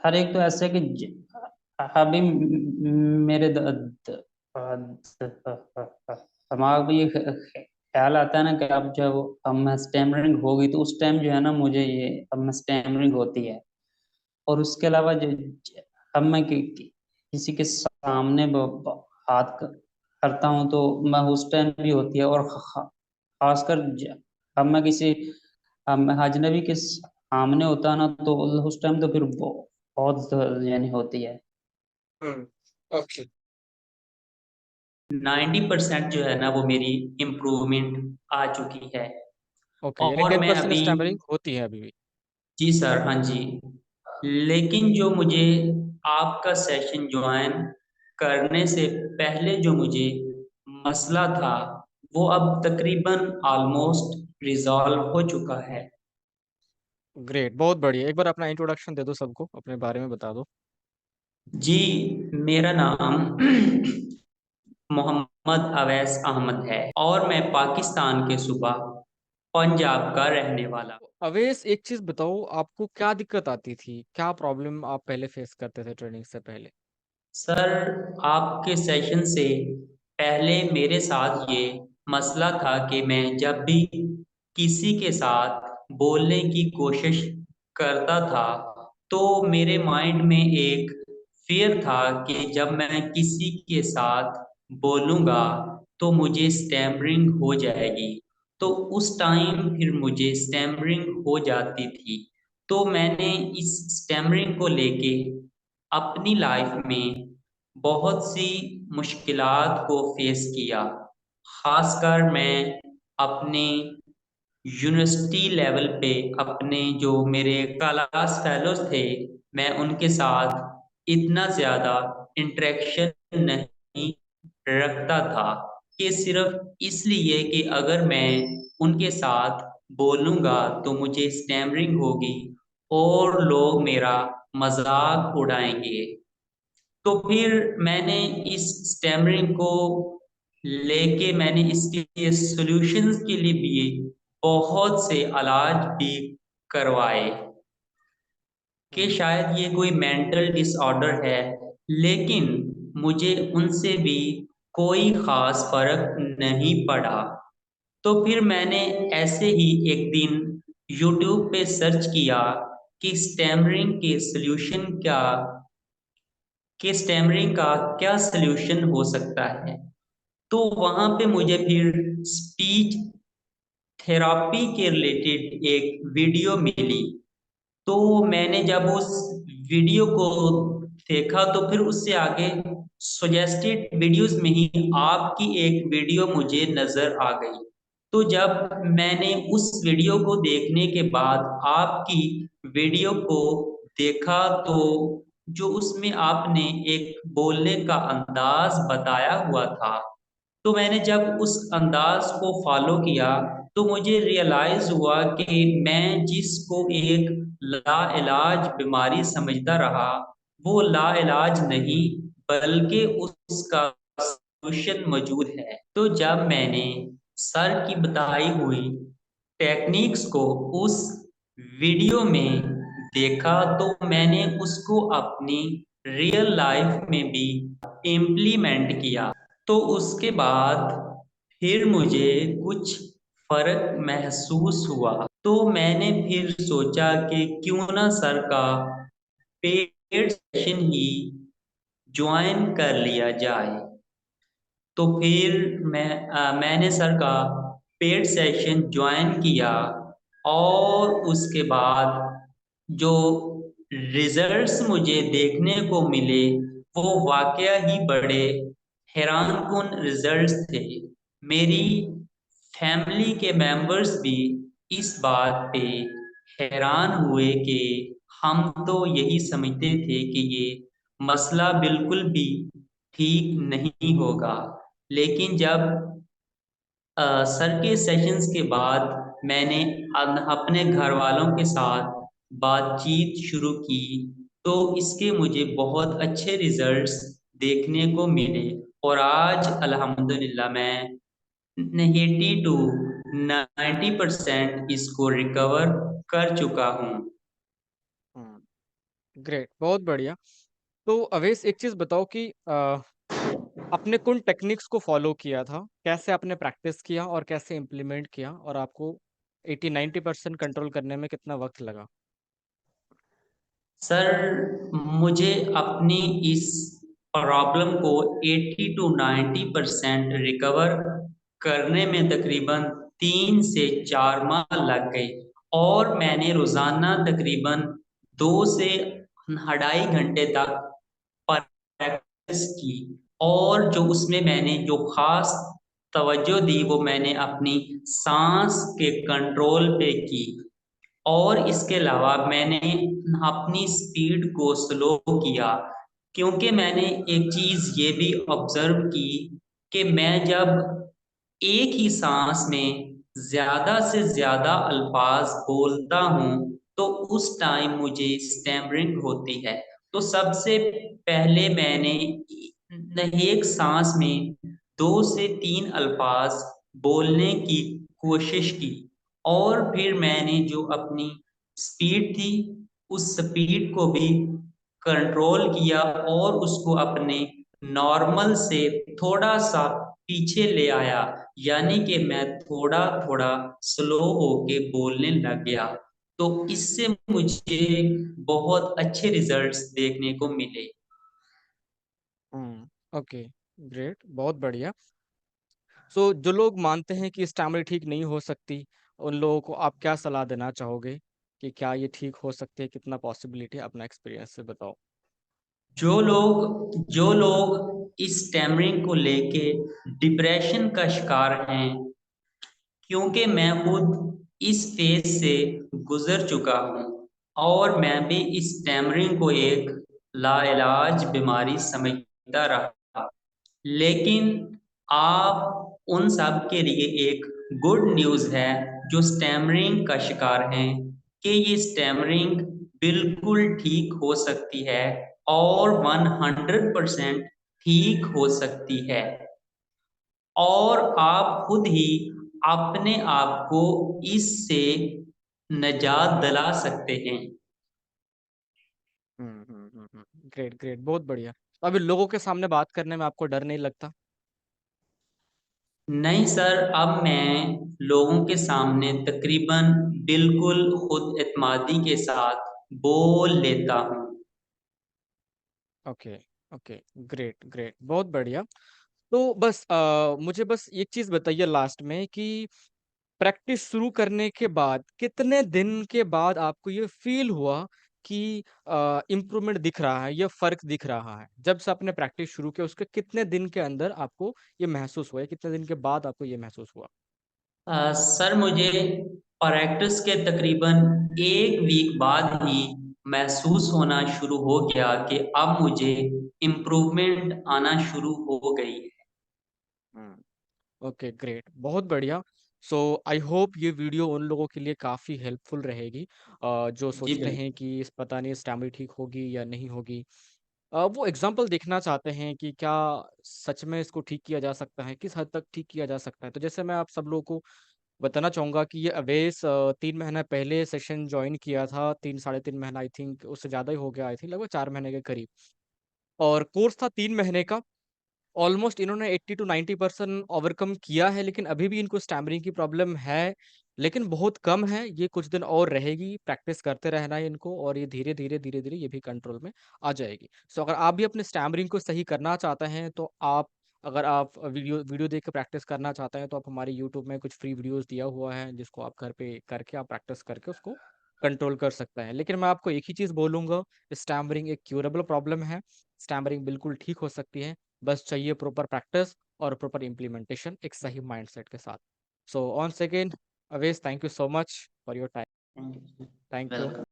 हर एक तो ऐसे कि अभी मेरे दिमाग में ये ख्याल आता है ना कि अब जब अब मैं स्टैमरिंग होगी तो उस टाइम जो है ना मुझे ये अब मैं स्टैमरिंग होती है। और उसके अलावा जो अब मैं किसी के सामने बात करता हूँ तो मैं उस टाइम भी होती है। और खासकर अब मैं किसी अब मैं अजनबी के सामने होता है ना तो उस टाइम तो फिर बहुत यानी होती है। हम्म। ओके। 90% जो है ना वो मेरी इम्प्रूवमेंट आ चुकी है। ओके, यानी और टेन मैं परसेंट अभी स्टैमरिंग होती है अभी भी। जी सर, हाँ जी। लेकिन जो मुझे आपका सेशन ज्वाइन करने से पहले जो मुझे मसला था वो अब तकरीबन ऑलमोस्ट रिजॉल्व हो चुका है। ग्रेट, बहुत बढ़िया। एक बार अपना इंट्रोडक्शन दे दो, सबको अपने बारे में बता दो। जी, मेरा नाम मोहम्मद अवैस अहमद है और मैं पाकिस्तान के सूबा पंजाब का रहने वाला। अवेश, एक चीज बताओ, आपको क्या दिक्कत आती थी, क्या प्रॉब्लम आप पहले फेस करते थे ट्रेनिंग से पहले? सर, आपके सेशन से पहले मेरे साथ ये मसला था कि मैं जब भी किसी के साथ बोलने की कोशिश करता था तो मेरे माइंड में एक फियर था कि जब मैं किसी के साथ बोलूँगा तो मुझे स्टैमरिंग हो जाएगी। तो उस टाइम फिर मुझे स्टैमरिंग हो जाती थी। तो मैंने इस स्टैमरिंग को लेके अपनी लाइफ में बहुत सी मुश्किलात को फेस किया। खासकर मैं अपने यूनिवर्सिटी लेवल पे अपने जो मेरे क्लास फेलोज थे, मैं उनके साथ इतना ज़्यादा इंटरेक्शन नहीं रखता था कि सिर्फ इसलिए कि अगर मैं उनके साथ बोलूँगा तो मुझे स्टैमरिंग होगी और लोग मेरा मजाक उड़ाएंगे। तो फिर मैंने इस स्टैमरिंग को लेके मैंने इसके सॉल्यूशंस के लिए भी बहुत से इलाज भी करवाए कि हम्म। शायद ये कोई मेंटल डिसऑर्डर है। लेकिन मुझे उनसे भी कोई खास फर्क नहीं पड़ा। तो फिर मैंने ऐसे ही एक दिन यूट्यूब पे सर्च किया कि स्टैमरिंग के सॉल्यूशन क्या कि स्टैमरिंग का क्या सॉल्यूशन हो सकता है। तो वहां पे मुझे फिर स्पीच थेरापी के रिलेटेड एक वीडियो मिली। तो मैंने जब उस वीडियो को देखा तो फिर उससे आगे सजेस्टेड वीडियोस में ही आपकी एक वीडियो मुझे नजर आ गई। तो जब मैंने उस वीडियो को देखने के बाद आपकी वीडियो को देखा तो जो उसमें आपने एक बोलने का अंदाज बताया हुआ था, तो मैंने जब उस अंदाज को फॉलो किया तो मुझे रियलाइज हुआ कि मैं जिसको एक लाइलाज बीमारी समझता रहा वो लाइलाज नहीं बल्कि उसका सॉल्यूशन मौजूद है। तो जब मैंने सर की बताई हुई टेक्निक्स को उस वीडियो में देखा तो मैंने उसको अपनी रियल लाइफ में भी इम्प्लीमेंट किया। तो उसके बाद फिर मुझे कुछ फर्क महसूस हुआ। तो मैंने फिर सोचा कि क्यों ना सर का पेड सेशन ही ज्वाइन कर लिया जाए। तो फिर मैंने सर का पेड सेशन ज्वाइन किया और उसके बाद जो रिजल्ट्स मुझे देखने को मिले वो वाकया ही बड़े हैरानकुन रिजल्ट्स थे। मेरी फैमिली के मेंबर्स भी इस बात पे हैरान हुए कि हम तो यही समझते थे कि ये मसला बिल्कुल भी ठीक नहीं होगा। लेकिन जब सर के सेशंस के बाद मैंने अपने घर वालों के साथ बातचीत शुरू की तो इसके मुझे बहुत अच्छे रिजल्ट्स देखने को मिले। और आज अल्हम्दुलिल्लाह मैं 80 to 90% इसको रिकवर कर चुका हूँ। ग्रेट, बहुत बढ़िया। तो अवेश एक चीज़ बताओ कि आपने किन टेक्निक्स को फ़ॉलो किया था? कैसे आपने प्रैक्टिस किया और कैसे इम्प्लीमेंट किया और आपको 80-90% कंट्रोल करने में कितना वक़्त लगा? सर, मुझे अपनी इस प्रॉब्लम को 80 टू 90% रिकवर करने में तकरीबन 3 से 4 माह लग गए और मैंने रोज़ाना तकरीबन 2 से 2.5 घंटे तक प्रैक्टिस की और जो उसमें मैंने जो ख़ास तवज्जो दी वो मैंने अपनी साँस के कंट्रोल पे की। और इसके अलावा मैंने अपनी स्पीड को स्लो किया क्योंकि मैंने एक चीज़ ये भी ऑब्ज़र्व की कि मैं जब एक ही साँस में ज़्यादा से ज़्यादा अल्फ़ाज़ बोलता हूँ, तो उस टाइम मुझे स्टैमरिंग होती है। तो सबसे पहले मैंने एक साँस में 2 से 3 अल्फ़ाज़ बोलने की कोशिश की और फिर मैंने जो अपनी स्पीड थी, उस स्पीड को भी कंट्रोल किया और उसको अपने नॉर्मल से थोड़ा-सा पीछे ले आया, यानी कि मैं थोड़ा-थोड़ा स्लो होके बोलने लग गया। तो इससे मुझे बहुत अच्छे रिज़ल्ट्स देखने को मिले। हुँ, ओके, ग्रेट, बहुत बढ़िया। सो जो लोग मानते हैं कि स्टैमरी ठीक नहीं हो सकती, उन लोगों को आप क्या सलाह देना चाहोगे कि क्या ये ठीक हो सकती है? कितना पॉसिबिलिटी है? अपना एक्सपीरियंस से बताओ। जो लोग इस स्टैमरिंग को लेके डिप्रेशन का शिकार हैं, क्योंकि मैं खुद इस फेज़ से गुज़र चुका हूँ और मैं भी इस टैमरिंग को एक लाइलाज बीमारी समझता रहा। लेकिन आप उन सब के लिए एक गुड न्यूज़ है जो स्टैमरिंग का शिकार हैं कि ये स्टैमरिंग बिल्कुल ठीक हो सकती है और 100% ठीक हो सकती है। और आप खुद ही अपने आप को इससे निजात दिला सकते हैं। ग्रेट, ग्रेट, बहुत बढ़िया। तो अभी लोगों के सामने बात करने में आपको डर नहीं लगता? नहीं सर, अब मैं लोगों के सामने तकरीबन बिल्कुल खुद एतमादी के साथ बोल लेता हूँ। ओके, ओके, ग्रेट, ग्रेट, बहुत बढ़िया। तो बस मुझे बस एक चीज़ बताइए लास्ट में कि प्रैक्टिस शुरू करने के बाद कितने दिन के बाद आपको ये फ़ील हुआ कि इम्प्रूवमेंट दिख रहा है, ये फ़र्क दिख रहा है? जब से आपने प्रैक्टिस शुरू किया उसके कितने दिन के अंदर आपको ये महसूस हुआ या कितने दिन के बाद आपको ये महसूस हुआ? सर, मुझे प्रैक्टिस के तकरीबन 1 वीक बाद ही महसूस होना शुरू हो गया कि अब मुझे इम्प्रूवमेंट आना शुरू हो गई। हुँ। ओके, ग्रेट, बहुत बढ़िया। सो आई होप ये वीडियो उन लोगों के लिए काफ़ी हेल्पफुल रहेगी जो जी, सोचते हैं बिल्कुल। कि इस पता नहीं स्टैमरी ठीक होगी या नहीं होगी। वो एग्ज़ाम्पल देखना चाहते हैं कि क्या सच में इसको ठीक किया जा सकता है, किस हद तक ठीक किया जा सकता है। तो जैसे मैं आप सब लोगों को बताना चाहूँगा कि ये अवेश 3 महीना पहले सेशन जॉइन किया था, 3 साढ़े 3 महीना आई थिंक उससे ज़्यादा ही हो गया आई थिंक लगभग 4 महीने के करीब। और कोर्स था 3 महीने का। ऑलमोस्ट इन्होंने 80 टू 90% ओवरकम किया है, लेकिन अभी भी इनको स्टैमरिंग की प्रॉब्लम है, लेकिन बहुत कम है। ये कुछ दिन और रहेगी, प्रैक्टिस करते रहना है इनको और ये धीरे-धीरे, धीरे-धीरे ये भी कंट्रोल में आ जाएगी। सो अगर आप भी अपने स्टैमरिंग को सही करना चाहते हैं, तो आप अगर आप वीडियो वीडियो देख के प्रैक्टिस करना चाहते हैं, तो आप हमारे यूट्यूब में कुछ फ्री वीडियोज़ दिया हुआ है, जिसको आप घर पे करके आप प्रैक्टिस करके उसको कंट्रोल कर सकते हैं। लेकिन मैं आपको एक ही चीज़ बोलूँगा, स्टैमरिंग एक क्यूरेबल प्रॉब्लम है, स्टैमरिंग बिल्कुल ठीक हो सकती है। बस चाहिए प्रॉपर प्रैक्टिस और प्रॉपर इम्प्लीमेंटेशन एक सही माइंडसेट के साथ। So once again Avesh thank you so much for your time. Thank you. Thank you. Welcome.